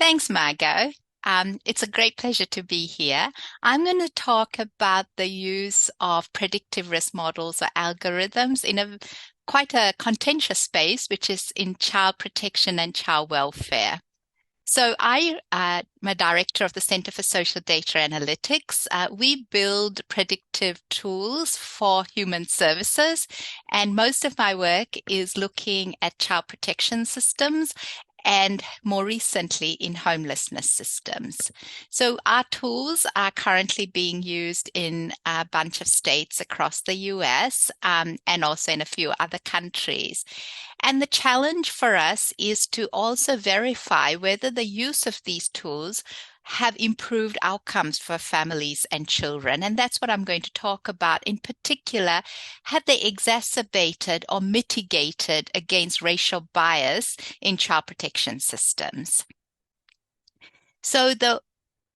Thanks, Margot. It's a great pleasure to be here. I'm going to talk about the use of predictive risk models or algorithms in a quite a contentious space, which is in child protection and child welfare. I'm a director of the Center for Social Data Analytics. We build predictive tools for human services, and most of my work is looking at child protection systems and more recently in homelessness systems. So our tools are currently being used in a bunch of states across the US and also in a few other countries. And the challenge for us is to also verify whether the use of these tools have improved outcomes for families and children. And that's what I'm going to talk about. In particular, have they exacerbated or mitigated against racial bias in child protection systems? So the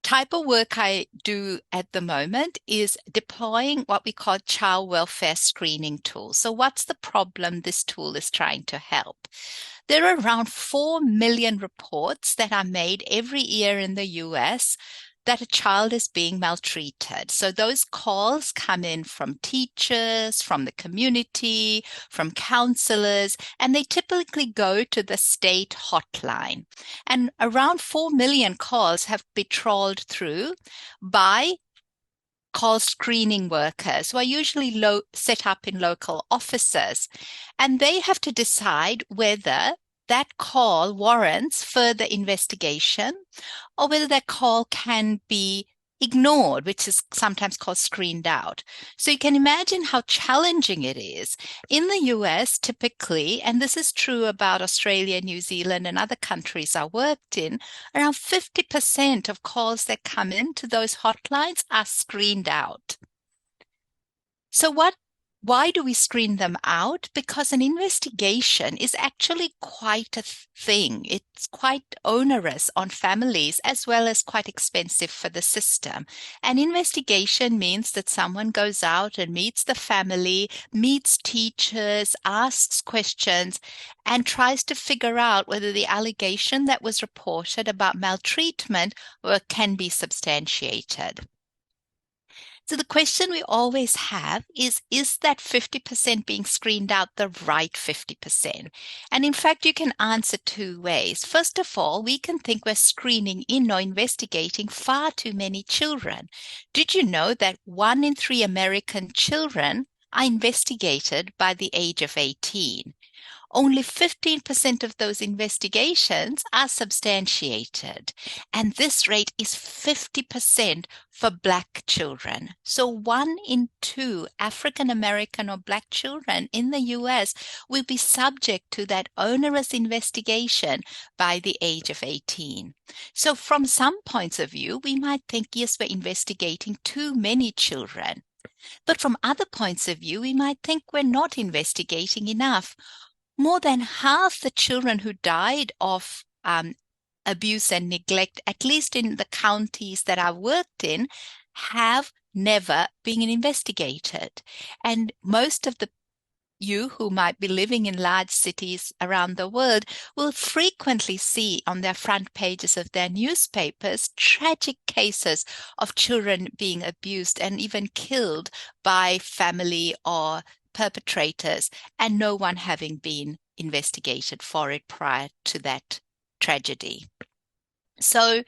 type of work I do at the moment is deploying what we call child welfare screening tools. So what's the problem this tool is trying to help? There are around 4 million reports that are made every year in the US that a child is being maltreated. So those calls come in from teachers, from the community, from counselors, and they typically go to the state hotline. And around 4 million calls have been trawled through by call screening workers who are usually set up in local offices. And they have to decide whether that call warrants further investigation or whether that call can be ignored, which is sometimes called screened out. So you can imagine how challenging it is. In the US, typically, and this is true about Australia, New Zealand, and other countries I worked in, around 50% of calls that come into those hotlines are screened out. So why do we screen them out? Because an investigation is actually quite a thing. It's quite onerous on families as well as quite expensive for the system. An investigation means that someone goes out and meets the family, meets teachers, asks questions, and tries to figure out whether the allegation that was reported about maltreatment can be substantiated. So the question we always have is that 50% being screened out the right 50%? And in fact, you can answer two ways. First of all, we can think we're screening in or investigating far too many children. Did you know that 1 in 3 American children are investigated by the age of 18? Only 15% of those investigations are substantiated. And this rate is 50% for Black children. So 1 in 2 African American or Black children in the US will be subject to that onerous investigation by the age of 18. So from some points of view, we might think, yes, we're investigating too many children. But from other points of view, we might think we're not investigating enough. More than half the children who died of abuse and neglect, at least in the counties that I worked in, have never been investigated. And most of you who might be living in large cities around the world will frequently see on their front pages of their newspapers tragic cases of children being abused and even killed by family or perpetrators, and no one having been investigated for it prior to that tragedy. So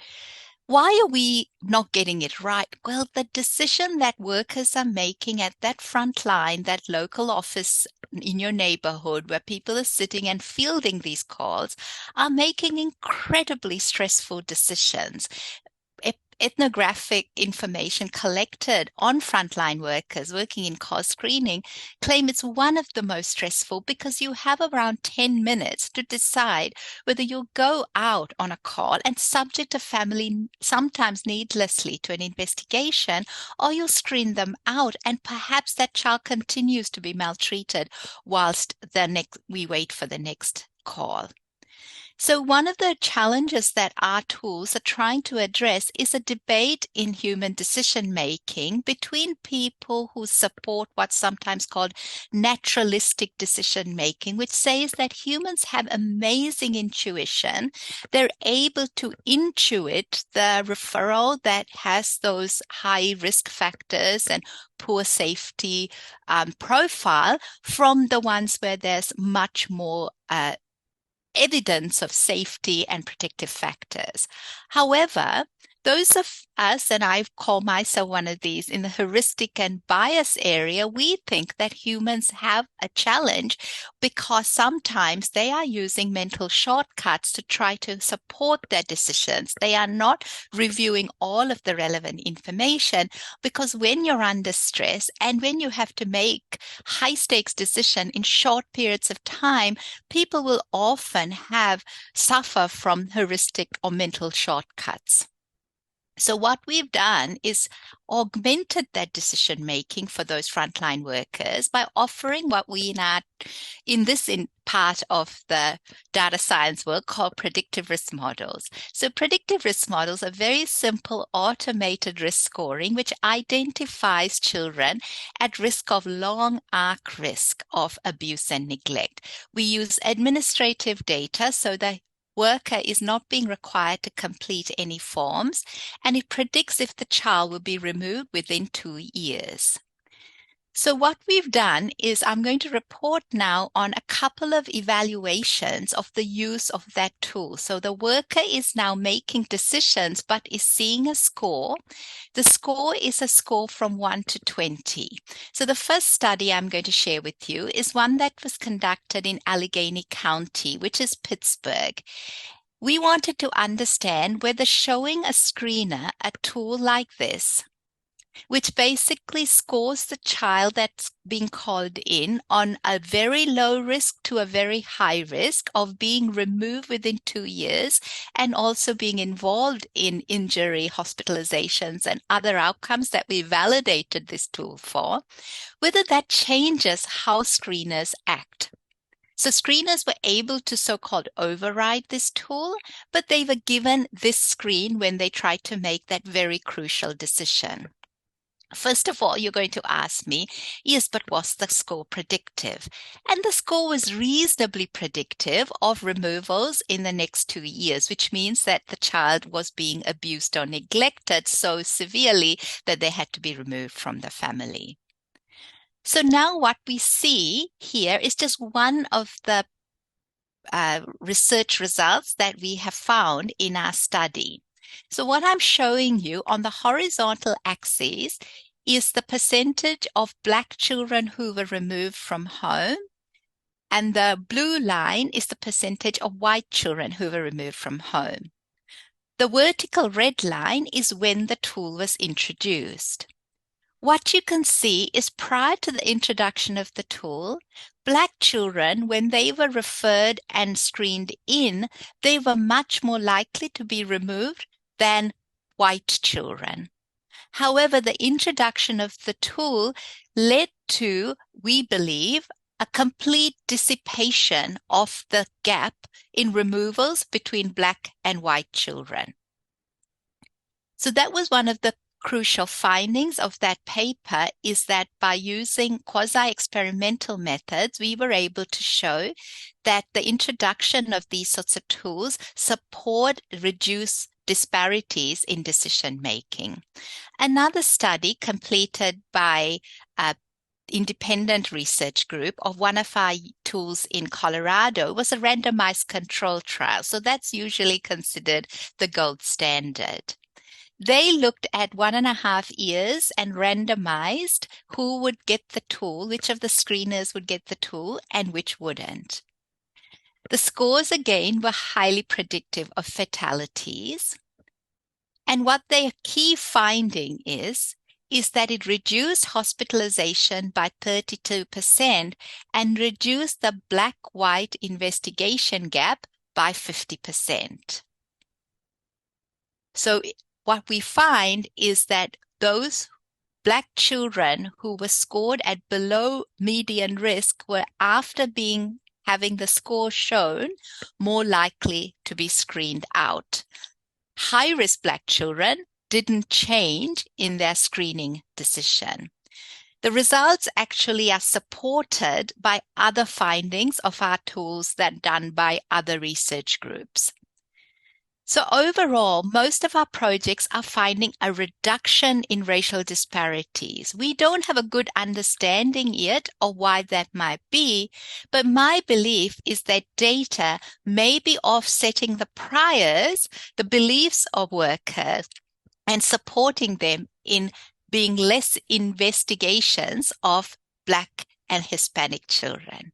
why are we not getting it right? Well, the decision that workers are making at that front line, that local office in your neighborhood where people are sitting and fielding these calls, are making incredibly stressful decisions. Ethnographic information collected on frontline workers working in call screening claim it's one of the most stressful because you have around 10 minutes to decide whether you'll go out on a call and subject a family, sometimes needlessly, to an investigation, or you'll screen them out and perhaps that child continues to be maltreated whilst we wait for the next call. So one of the challenges that our tools are trying to address is a debate in human decision making between people who support what's sometimes called naturalistic decision making, which says that humans have amazing intuition. They're able to intuit the referral that has those high risk factors and poor safety profile from the ones where there's much more evidence of safety and protective factors. However, those of us, and I call myself one of these, in the heuristic and bias area, we think that humans have a challenge because sometimes they are using mental shortcuts to try to support their decisions. They are not reviewing all of the relevant information, because when you're under stress and when you have to make high stakes decisions in short periods of time, people will often suffer from heuristic or mental shortcuts. So what we've done is augmented that decision making for those frontline workers by offering what we in part of the data science work called predictive risk models. So predictive risk models are very simple automated risk scoring, which identifies children at risk of long arc risk of abuse and neglect. We use administrative data so that worker is not being required to complete any forms, and it predicts if the child will be removed within 2 years. So what we've done is I'm going to report now on a couple of evaluations of the use of that tool. So the worker is now making decisions, but is seeing a score. The score is a score from 1 to 20. So the first study I'm going to share with you is one that was conducted in Allegheny County, which is Pittsburgh. We wanted to understand whether showing a screener a tool like this, which basically scores the child that's being called in on a very low risk to a very high risk of being removed within 2 years and also being involved in injury, hospitalizations, and other outcomes that we validated this tool for, whether that changes how screeners act. So screeners were able to so-called override this tool, but they were given this screen when they tried to make that very crucial decision. First of all, you're going to ask me, yes, but was the score predictive? And the score was reasonably predictive of removals in the next 2 years, which means that the child was being abused or neglected so severely that they had to be removed from the family. So now what we see here is just one of the research results that we have found in our study. So what I'm showing you on the horizontal axis is the percentage of Black children who were removed from home, and the blue line is the percentage of white children who were removed from home. The vertical red line is when the tool was introduced. What you can see is prior to the introduction of the tool, Black children, when they were referred and screened in, they were much more likely to be removed than white children. However, the introduction of the tool led to, we believe, a complete dissipation of the gap in removals between Black and white children. So that was one of the crucial findings of that paper, is that by using quasi-experimental methods, we were able to show that the introduction of these sorts of tools support reduce disparities in decision making. Another study completed by an independent research group of one of our tools in Colorado was a randomized control trial. So that's usually considered the gold standard. They looked at 1.5 years and randomized who would get the tool, which of the screeners would get the tool and which wouldn't. The scores again were highly predictive of fatalities. And what their key finding is that it reduced hospitalization by 32% and reduced the Black-white investigation gap by 50%. So what we find is that those Black children who were scored at below median risk were, after being having the score shown more likely to be screened out. High-risk Black children didn't change in their screening decision. The results actually are supported by other findings of our tools that done by other research groups. So overall, most of our projects are finding a reduction in racial disparities. We don't have a good understanding yet of why that might be, but my belief is that data may be offsetting the priors, the beliefs of workers, and supporting them in being less investigations of Black and Hispanic children.